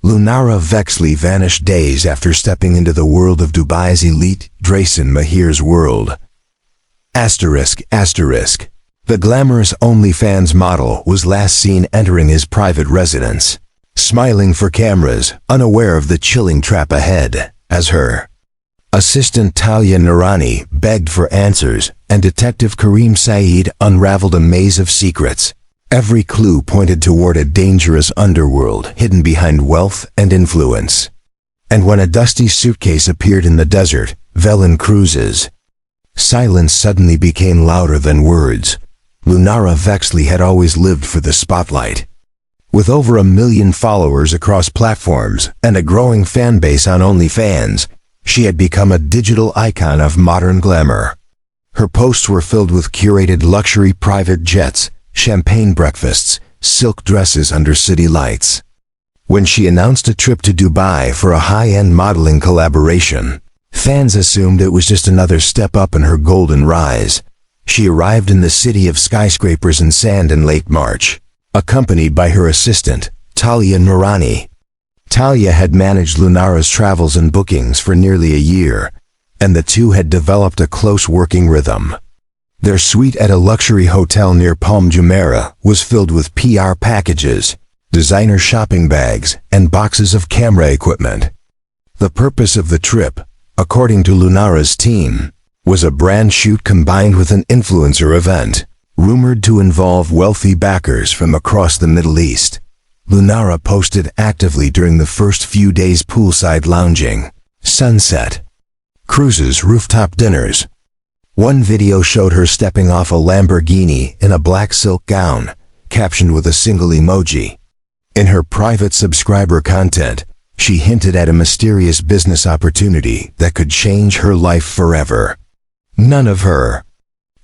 Lunara Vexley vanished days after stepping into the world of Dubai's elite, Draycen Mahir's world. ***. The glamorous OnlyFans model was last seen entering his private residence, smiling for cameras, unaware of the chilling trap ahead, as her assistant Talia Noorani begged for answers, and Detective Kareem Saeed unraveled a maze of secrets. Every clue pointed toward a dangerous underworld hidden behind wealth and influence. And when a dusty suitcase appeared in the desert, Velen Cruises, silence suddenly became louder than words. Lunara Vexley had always lived for the spotlight. With over 1 million followers across platforms and a growing fan base on OnlyFans, she had become a digital icon of modern glamour. Her posts were filled with curated luxury private jets, champagne breakfasts, silk dresses under city lights. When she announced a trip to Dubai for a high-end modeling collaboration, fans assumed it was just another step up in her golden rise. She arrived in the city of skyscrapers and sand in late March, accompanied by her assistant, Talia Noorani. Talia had managed Lunara's travels and bookings for nearly a year, and the two had developed a close working rhythm. Their suite at a luxury hotel near Palm Jumeirah was filled with PR packages, designer shopping bags, and boxes of camera equipment. The purpose of the trip, according to Lunara's team, was a brand shoot combined with an influencer event, rumored to involve wealthy backers from across the Middle East. Lunara posted actively during the first few days: poolside lounging, sunset, cruises, rooftop dinners. One video showed her stepping off a Lamborghini in a black silk gown, captioned with a single emoji. In her private subscriber content, she hinted at a mysterious business opportunity that could change her life forever. None of her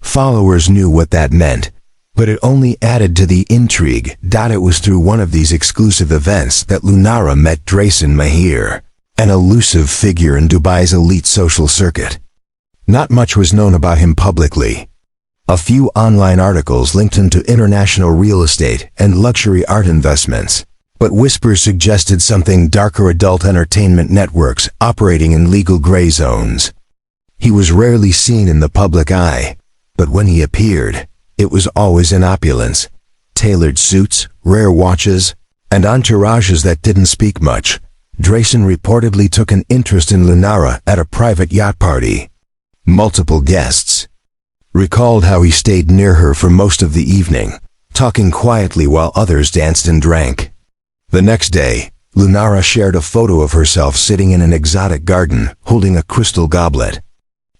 followers knew what that meant, but it only added to the intrigue. It was through one of these exclusive events that Lunara met Draycen Mahir, an elusive figure in Dubai's elite social circuit. Not much was known about him publicly. A few online articles linked him to international real estate and luxury art investments, but whispers suggested something darker: adult entertainment networks operating in legal gray zones. He was rarely seen in the public eye, but when he appeared, it was always in opulence: tailored suits, rare watches, and entourages that didn't speak much. Draycen reportedly took an interest in Lunara at a private yacht party. Multiple guests recalled how he stayed near her for most of the evening, talking quietly while others danced and drank. The next day, Lunara shared a photo of herself sitting in an exotic garden, holding a crystal goblet.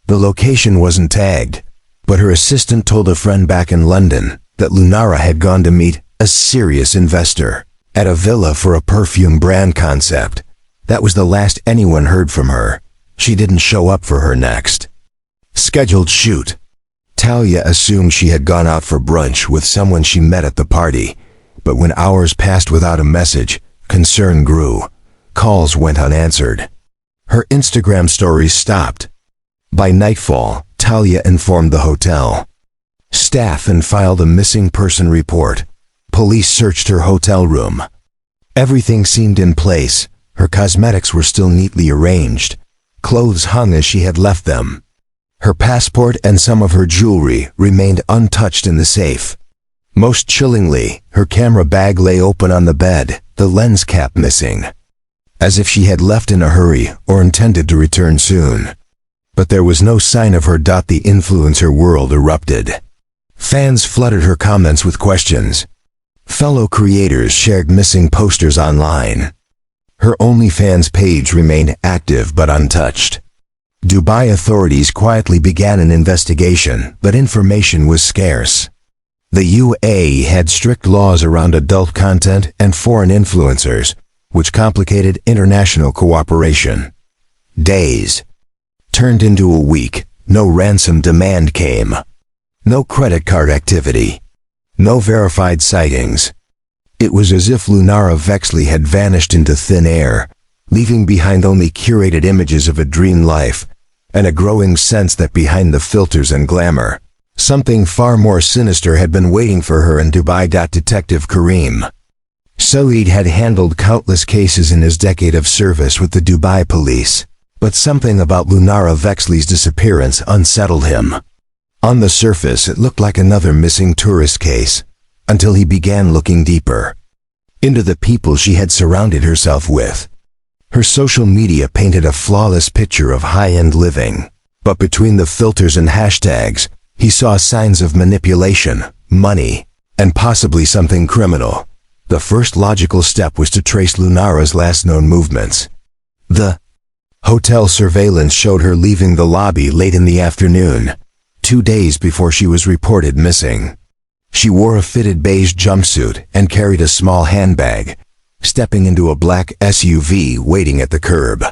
The location wasn't tagged, but her assistant told a friend back in London that Lunara had gone to meet a serious investor at a villa for a perfume brand concept. That was the last anyone heard from her. She didn't show up for her next scheduled shoot. Talia assumed she had gone out for brunch with someone she met at the party, but when hours passed without a message, concern grew. Calls went unanswered. Her Instagram stories stopped. By nightfall, Talia informed the hotel staff and filed a missing person report. Police searched her hotel room. Everything seemed in place. Her cosmetics were still neatly arranged. Clothes hung as she had left them. Her passport and some of her jewelry remained untouched in the safe. Most chillingly, her camera bag lay open on the bed, the lens cap missing, as if she had left in a hurry or intended to return soon. But there was no sign of her. The influencer world erupted. Fans flooded her comments with questions. Fellow creators shared missing posters online. Her OnlyFans page remained active but untouched. Dubai authorities quietly began an investigation, but information was scarce. The UAE had strict laws around adult content and foreign influencers, which complicated international cooperation. Days turned into a week. No ransom demand came. No credit card activity. No verified sightings. It was as if Lunara Vexley had vanished into thin air, leaving behind only curated images of a dream life, and a growing sense that behind the filters and glamour, something far more sinister had been waiting for her in Dubai. Detective Kareem Saeed had handled countless cases in his decade of service with the Dubai police, but something about Lunara Vexley's disappearance unsettled him. On the surface, it looked like another missing tourist case, until he began looking deeper into the people she had surrounded herself with. Her social media painted a flawless picture of high-end living, but between the filters and hashtags, he saw signs of manipulation, money, and possibly something criminal. The first logical step was to trace Lunara's last known movements. The hotel surveillance showed her leaving the lobby late in the afternoon, 2 days before she was reported missing. She wore a fitted beige jumpsuit and carried a small handbag, stepping into a black SUV waiting at the curb.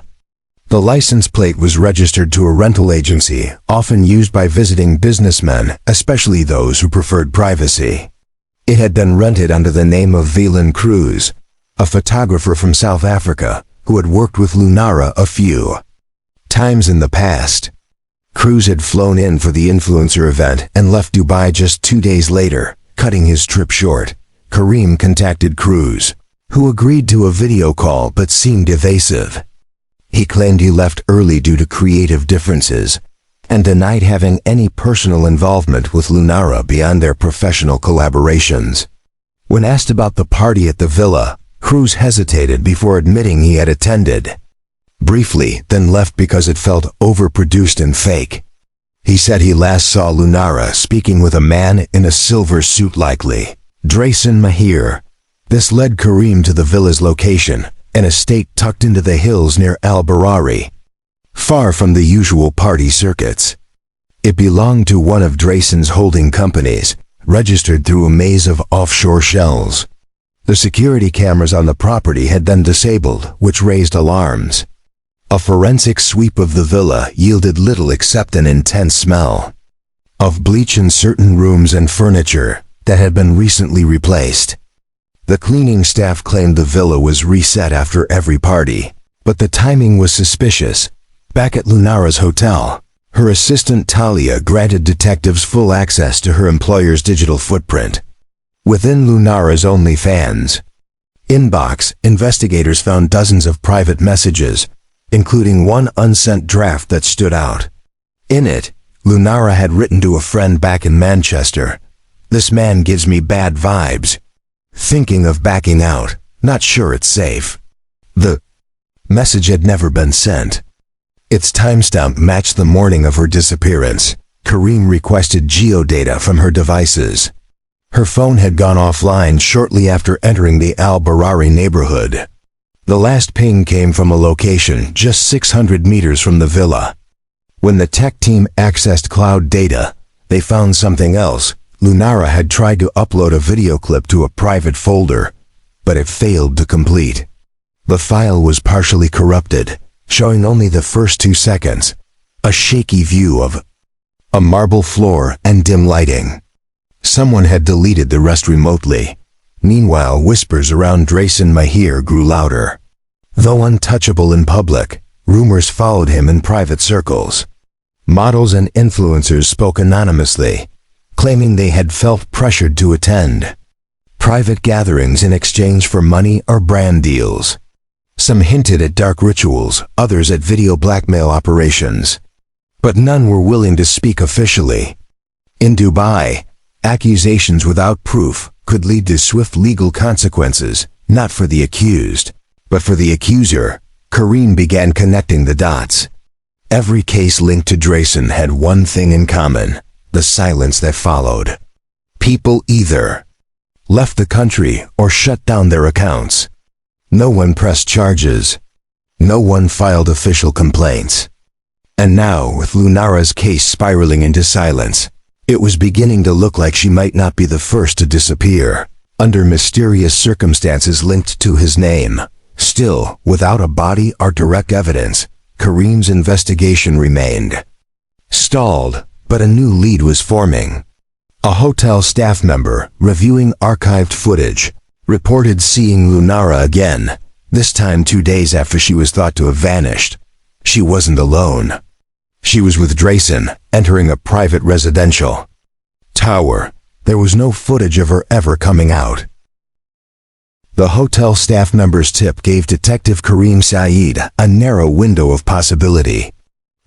The license plate was registered to a rental agency, often used by visiting businessmen, especially those who preferred privacy. It had been rented under the name of Velan Cruz, a photographer from South Africa who had worked with Lunara a few times in the past. Cruz had flown in for the influencer event and left Dubai just 2 days later, cutting his trip short. Kareem contacted Cruz, who agreed to a video call but seemed evasive. He claimed he left early due to creative differences, and denied having any personal involvement with Lunara beyond their professional collaborations. When asked about the party at the villa, Cruz hesitated before admitting he had attended briefly, then left because it felt overproduced and fake. He said he last saw Lunara speaking with a man in a silver suit, likely Draycen Mahir. This led Kareem to the villa's location, an estate tucked into the hills near Al Barari, far from the usual party circuits. It belonged to one of Draycen's holding companies, registered through a maze of offshore shells. The security cameras on the property had been disabled, which raised alarms. A forensic sweep of the villa yielded little except an intense smell of bleach in certain rooms and furniture that had been recently replaced. The cleaning staff claimed the villa was reset after every party, but the timing was suspicious. Back at Lunara's hotel, her assistant Talia granted detectives full access to her employer's digital footprint. Within Lunara's OnlyFans inbox, investigators found dozens of private messages, including one unsent draft that stood out. In it, Lunara had written to a friend back in Manchester, "This man gives me bad vibes. Thinking of backing out, not sure it's safe." The message had never been sent. Its timestamp matched the morning of her disappearance. Kareem requested geodata from her devices. Her phone had gone offline shortly after entering the Al Barari neighborhood. The last ping came from a location just 600 meters from the villa. When the tech team accessed cloud data, they found something else. Lunara had tried to upload a video clip to a private folder, but it failed to complete. The file was partially corrupted, showing only the first 2 seconds, a shaky view of a marble floor and dim lighting. Someone had deleted the rest remotely. Meanwhile, whispers around Draycen Mahir grew louder. Though untouchable in public, rumors followed him in private circles. Models and influencers spoke anonymously, claiming they had felt pressured to attend private gatherings in exchange for money or brand deals. Some hinted at dark rituals, others at video blackmail operations. But none were willing to speak officially. In Dubai, accusations without proof could lead to swift legal consequences, not for the accused, but for the accuser. Kareem began connecting the dots. Every case linked to Draycen had one thing in common: the silence that followed. People either left the country or shut down their accounts. No one pressed charges. No one filed official complaints. And now, with Lunara's case spiraling into silence, it was beginning to look like she might not be the first to disappear, under mysterious circumstances linked to his name. Still, without a body or direct evidence, Kareem's investigation remained stalled, but a new lead was forming. A hotel staff member, reviewing archived footage, reported seeing Lunara again, this time 2 days after she was thought to have vanished. She wasn't alone. She was with Draycen, entering a private residential tower. There was no footage of her ever coming out. The hotel staff member's tip gave Detective Kareem Saeed a narrow window of possibility.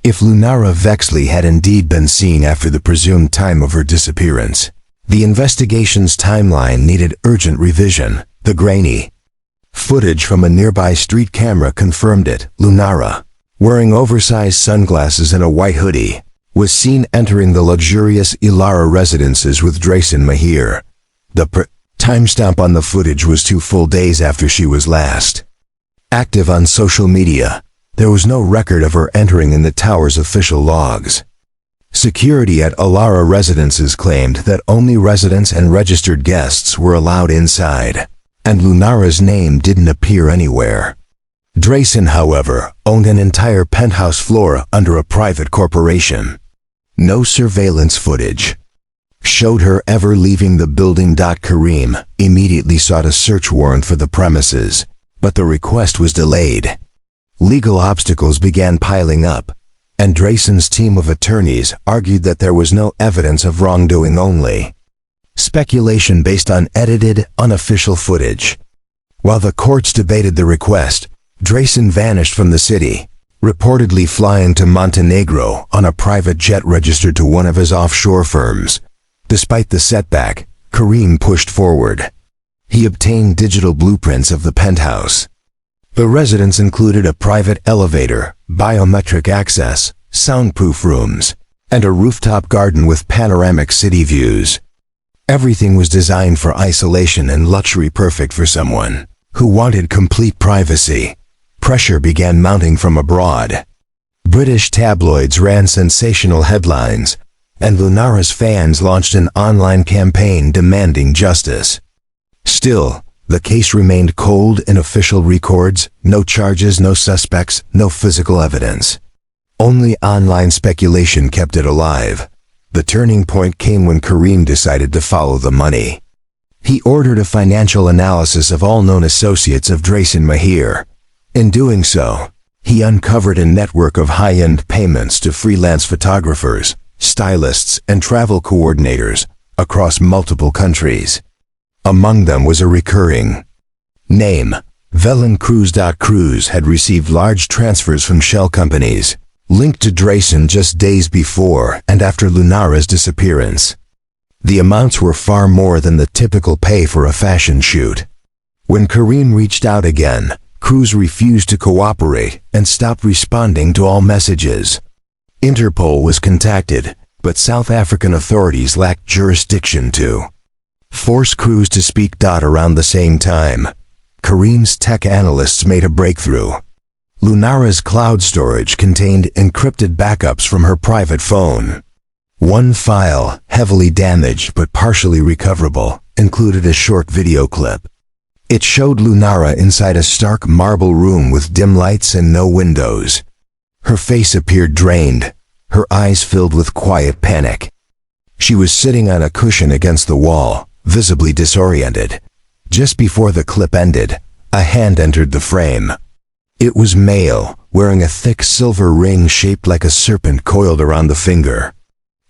If Lunara Vexley had indeed been seen after the presumed time of her disappearance, the investigation's timeline needed urgent revision. The grainy footage from a nearby street camera confirmed it. Lunara, wearing oversized sunglasses and a white hoodie, was seen entering the luxurious Ilara residences with Draycen Mahir. The timestamp on the footage was 2 full days after she was last active on social media. There was no record of her entering in the tower's official logs. Security at Ilara residences claimed that only residents and registered guests were allowed inside, and Lunara's name didn't appear anywhere. Draycen, however, owned an entire penthouse floor under a private corporation. No surveillance footage showed her ever leaving the building. Kareem immediately sought a search warrant for the premises, but the request was delayed. Legal obstacles began piling up, and Draycen's team of attorneys argued that there was no evidence of wrongdoing, only speculation based on edited, unofficial footage. While the courts debated the request, Draycen vanished from the city, reportedly flying to Montenegro on a private jet registered to one of his offshore firms. Despite the setback, Kareem pushed forward. He obtained digital blueprints of the penthouse. The residence included a private elevator, biometric access, soundproof rooms, and a rooftop garden with panoramic city views. Everything was designed for isolation and luxury, perfect for someone who wanted complete privacy. Pressure began mounting from abroad. British tabloids ran sensational headlines, and Lunara's fans launched an online campaign demanding justice. Still, the case remained cold in official records. No charges, no suspects, no physical evidence. Only online speculation kept it alive. The turning point came when Kareem decided to follow the money. He ordered a financial analysis of all known associates of Draycen Mahir. In doing so, he uncovered a network of high-end payments to freelance photographers, stylists, and travel coordinators across multiple countries. Among them was a recurring name. Velen Cruz. Cruz had received large transfers from shell companies linked to Draycen just days before and after Lunara's disappearance. The amounts were far more than the typical pay for a fashion shoot. When Kareem reached out again, Cruz refused to cooperate and stopped responding to all messages. Interpol was contacted, but South African authorities lacked jurisdiction to force Cruz to speak. Around the same time, Kareem's tech analysts made a breakthrough. Lunara's cloud storage contained encrypted backups from her private phone. One file, heavily damaged but partially recoverable, included a short video clip. It showed Lunara inside a stark marble room with dim lights and no windows. Her face appeared drained, her eyes filled with quiet panic. She was sitting on a cushion against the wall, visibly disoriented. Just before the clip ended, a hand entered the frame. It was male, wearing a thick silver ring shaped like a serpent coiled around the finger.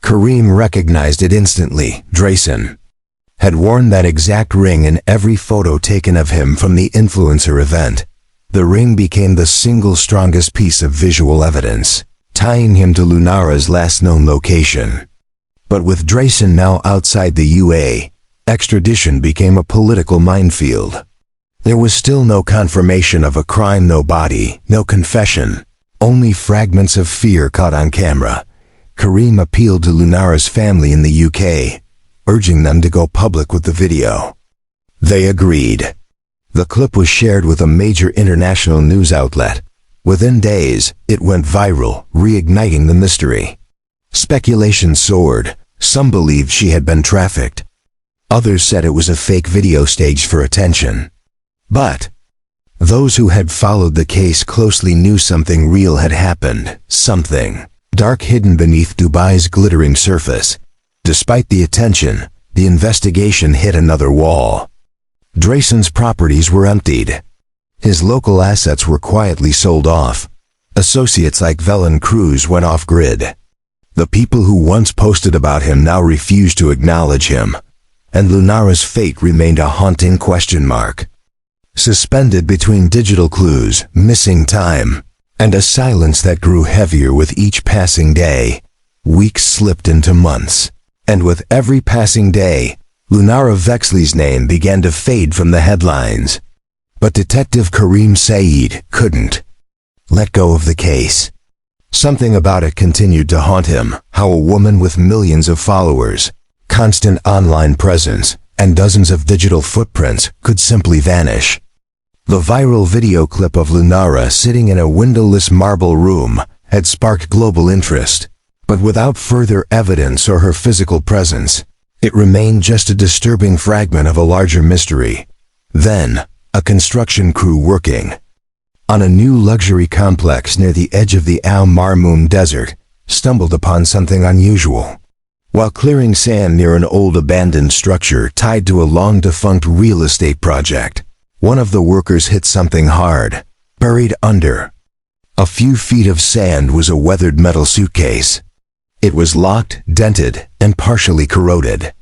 Kareem recognized it instantly. Draycen had worn that exact ring in every photo taken of him from the influencer event. The ring became the single strongest piece of visual evidence, tying him to Lunara's last known location. But with Draycen now outside the UAE, extradition became a political minefield. There was still no confirmation of a crime, no body, no confession, only fragments of fear caught on camera. Kareem appealed to Lunara's family in the UK, urging them to go public with the video. They agreed. The clip was shared with a major international news outlet. Within days, it went viral, reigniting the mystery. Speculation soared. Some believed she had been trafficked. Others said it was a fake video staged for attention. But those who had followed the case closely knew something real had happened, something dark hidden beneath Dubai's glittering surface. Despite the attention, the investigation hit another wall. Draycen's properties were emptied. His local assets were quietly sold off. Associates like Velen Cruz went off-grid. The people who once posted about him now refused to acknowledge him, and Lunara's fate remained a haunting question mark. suspended between digital clues, missing time, and a silence that grew heavier with each passing day. Weeks slipped into months, and with every passing day, Lunara Vexley's name began to fade from the headlines. But Detective Kareem Saeed couldn't let go of the case. Something about it continued to haunt him, how a woman with millions of followers, constant online presence, and dozens of digital footprints could simply vanish. The viral video clip of Lunara sitting in a windowless marble room had sparked global interest, but without further evidence or her physical presence, it remained just a disturbing fragment of a larger mystery. Then, a construction crew working on a new luxury complex near the edge of the Al Marmoon Desert stumbled upon something unusual. While clearing sand near an old abandoned structure tied to a long-defunct real estate project, one of the workers hit something hard. Buried under a few feet of sand was a weathered metal suitcase. It was locked, dented, and partially corroded.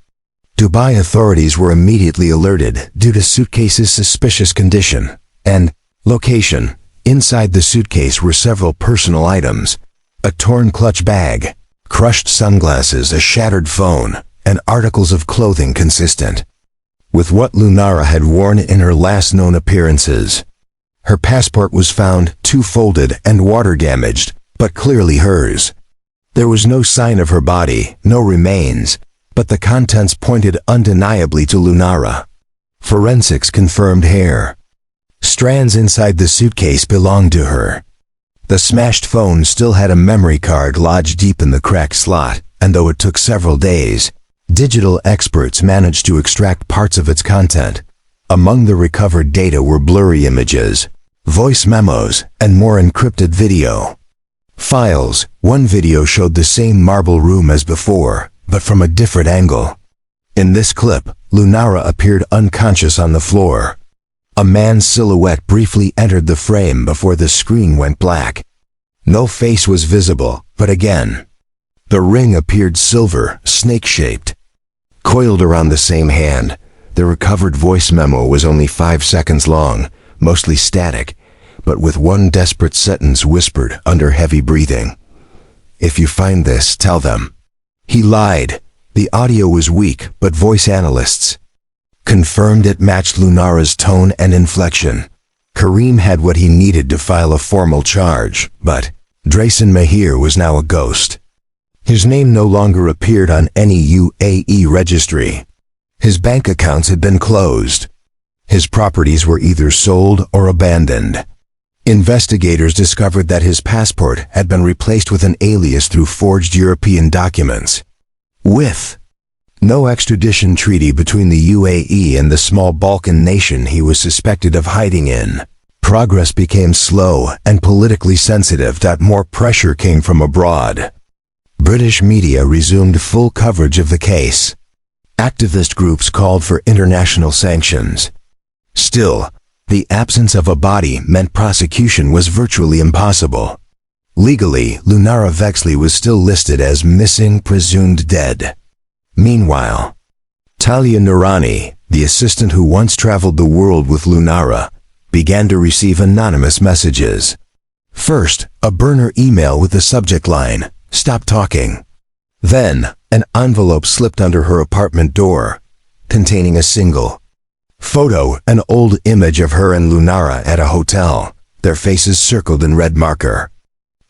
Dubai authorities were immediately alerted due to suitcase's suspicious condition and location. Inside the suitcase were several personal items: a torn clutch bag, crushed sunglasses, a shattered phone, and articles of clothing consistent with what Lunara had worn in her last known appearances. Her passport was found, too folded and water-damaged, but clearly hers. There was no sign of her body, no remains, but the contents pointed undeniably to Lunara. Forensics confirmed hair strands inside the suitcase belonged to her. The smashed phone still had a memory card lodged deep in the cracked slot, and though it took several days, digital experts managed to extract parts of its content. Among the recovered data were blurry images, voice memos, and more encrypted video files. One video showed the same marble room as before, but from a different angle. In this clip, Lunara appeared unconscious on the floor. A man's silhouette briefly entered the frame before the screen went black. No face was visible, but again, the ring appeared silver, snake-shaped, coiled around the same hand. The recovered voice memo was only 5 seconds long, mostly static, but with one desperate sentence whispered under heavy breathing. "If you find this, tell them." He lied. The audio was weak, but voice analysts confirmed it matched Lunara's tone and inflection. Kareem had what he needed to file a formal charge, but Draycen Mahir was now a ghost. His name no longer appeared on any UAE registry. His bank accounts had been closed. His properties were either sold or abandoned. Investigators discovered that his passport had been replaced with an alias through forged European documents. With no extradition treaty between the UAE and the small Balkan nation he was suspected of hiding in, progress became slow and politically sensitive. More pressure came from abroad. British media resumed full coverage of the case. Activist groups called for international sanctions. Still, the absence of a body meant prosecution was virtually impossible. Legally, Lunara Vexley was still listed as missing, presumed dead. Meanwhile, Talia Noorani, the assistant who once traveled the world with Lunara, began to receive anonymous messages. First, a burner email with the subject line, "Stop talking." Then, an envelope slipped under her apartment door, containing a single photo, an old image of her and Lunara at a hotel, their faces circled in red marker.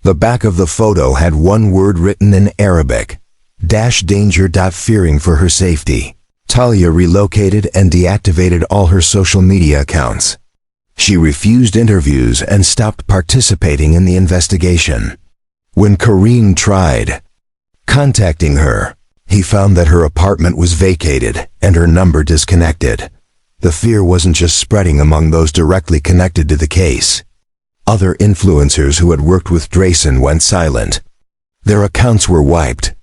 The back of the photo had one word written in Arabic, "danger." Fearing for her safety, Talia relocated and deactivated all her social media accounts. She refused interviews and stopped participating in the investigation. When Kareem tried contacting her, he found that her apartment was vacated and her number disconnected. The fear wasn't just spreading among those directly connected to the case. Other influencers who had worked with Draycen went silent. Their accounts were wiped,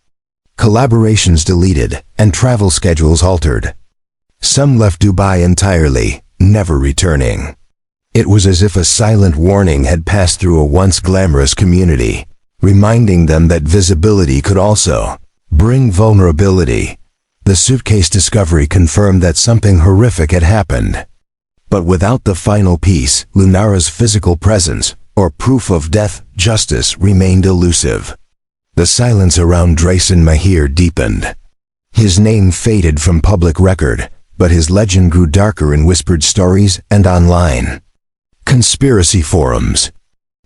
collaborations deleted, and travel schedules altered. Some left Dubai entirely, never returning. It was as if a silent warning had passed through a once glamorous community, reminding them that visibility could also bring vulnerability. The suitcase discovery confirmed that something horrific had happened. But without the final piece, Lunara's physical presence, or proof of death, justice remained elusive. The silence around Draycen Mahir deepened. His name faded from public record, but his legend grew darker in whispered stories and online. Conspiracy forums.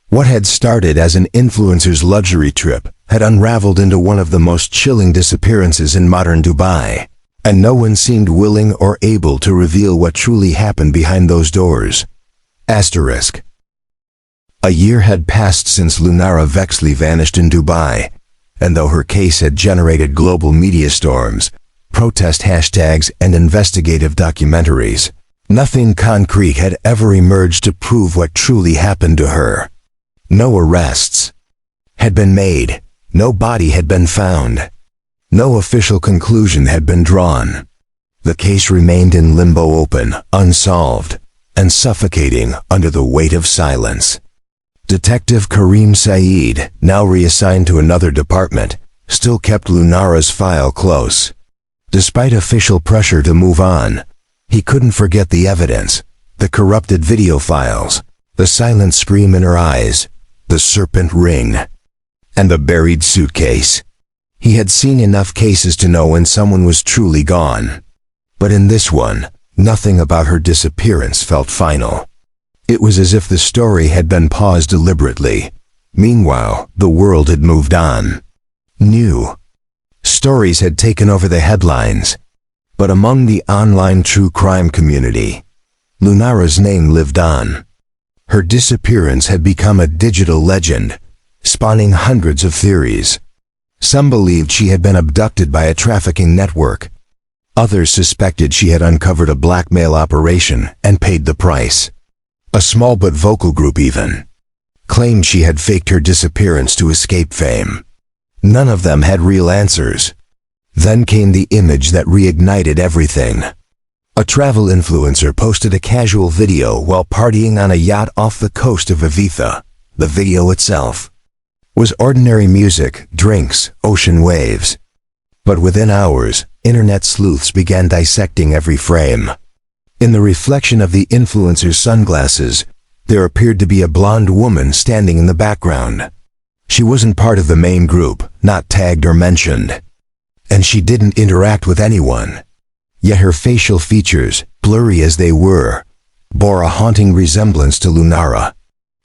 What had started as an influencer's luxury trip had unraveled into one of the most chilling disappearances in modern Dubai, and no one seemed willing or able to reveal what truly happened behind those doors. Asterisk. A year had passed since Lunara Vexley vanished in Dubai, and though her case had generated global media storms, protest hashtags, and investigative documentaries, nothing concrete had ever emerged to prove what truly happened to her. No arrests had been made, no body had been found, no official conclusion had been drawn. The case remained in limbo, open, unsolved, and suffocating under the weight of silence. Detective Karim Saeed, now reassigned to another department, still kept Lunara's file close. Despite official pressure to move on, he couldn't forget the evidence, the corrupted video files, the silent scream in her eyes, the serpent ring, and the buried suitcase. He had seen enough cases to know when someone was truly gone. But in this one, nothing about her disappearance felt final. It was as if the story had been paused deliberately. Meanwhile, the world had moved on. New stories had taken over the headlines. But among the online true crime community, Lunara's name lived on. Her disappearance had become a digital legend, spawning hundreds of theories. Some believed she had been abducted by a trafficking network. Others suspected she had uncovered a blackmail operation and paid the price. A small but vocal group even claimed she had faked her disappearance to escape fame. None of them had real answers. Then came the image that reignited everything. A travel influencer posted a casual video while partying on a yacht off the coast of Ibiza. The video itself was ordinary music, drinks, ocean waves. But within hours, internet sleuths began dissecting every frame. In the reflection of the influencer's sunglasses, there appeared to be a blonde woman standing in the background. She wasn't part of the main group, not tagged or mentioned. And she didn't interact with anyone. Yet her facial features, blurry as they were, bore a haunting resemblance to Lunara.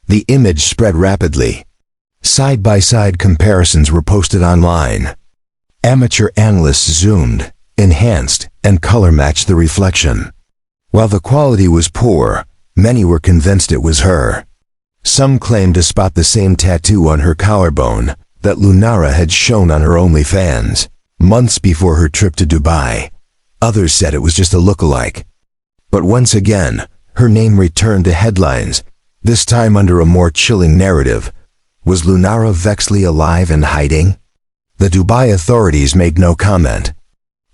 The image spread rapidly. Side-by-side comparisons were posted online. Amateur analysts zoomed, enhanced, and color-matched the reflection. While the quality was poor, many were convinced it was her. Some claimed to spot the same tattoo on her collarbone that Lunara had shown on her OnlyFans months before her trip to Dubai. Others said it was just a lookalike. But once again, her name returned to headlines, this time under a more chilling narrative. Was Lunara Vexley alive and hiding? The Dubai authorities made no comment.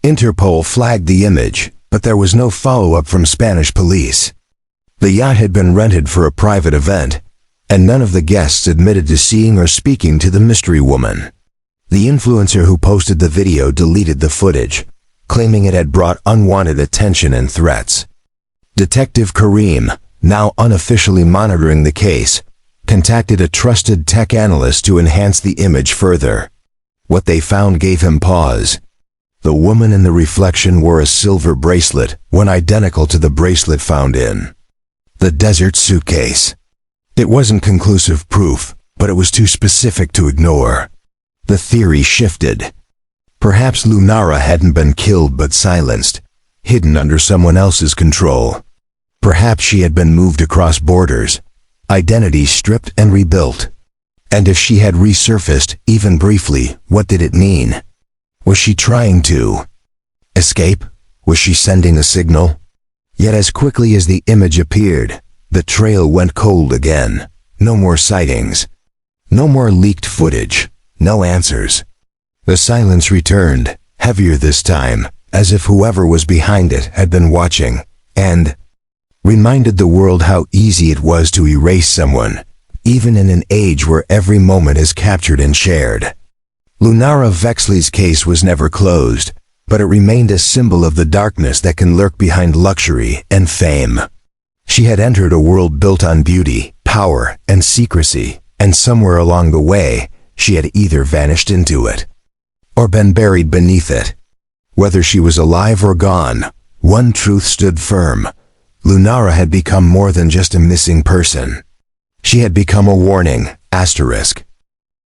Interpol flagged the image, but there was no follow-up from Spanish police. The yacht had been rented for a private event, and none of the guests admitted to seeing or speaking to the mystery woman. The influencer who posted the video deleted the footage, claiming it had brought unwanted attention and threats. Detective Karim, now unofficially monitoring the case, contacted a trusted tech analyst to enhance the image further. What they found gave him pause. The woman in the reflection wore a silver bracelet, one identical to the bracelet found in the desert suitcase. It wasn't conclusive proof, but it was too specific to ignore. The theory shifted. Perhaps Lunara hadn't been killed but silenced, hidden under someone else's control. Perhaps she had been moved across borders, identity stripped and rebuilt. And if she had resurfaced, even briefly, what did it mean? Was she trying to escape? Was she sending a signal? Yet as quickly as the image appeared, the trail went cold again. No more sightings. No more leaked footage. No answers. The silence returned, heavier this time, as if whoever was behind it had been watching, and reminded the world how easy it was to erase someone, even in an age where every moment is captured and shared. Lunara Vexley's case was never closed, but it remained a symbol of the darkness that can lurk behind luxury and fame. She had entered a world built on beauty, power, and secrecy, and somewhere along the way, she had either vanished into it or been buried beneath it. Whether she was alive or gone, one truth stood firm. Lunara had become more than just a missing person. She had become a warning, asterisk,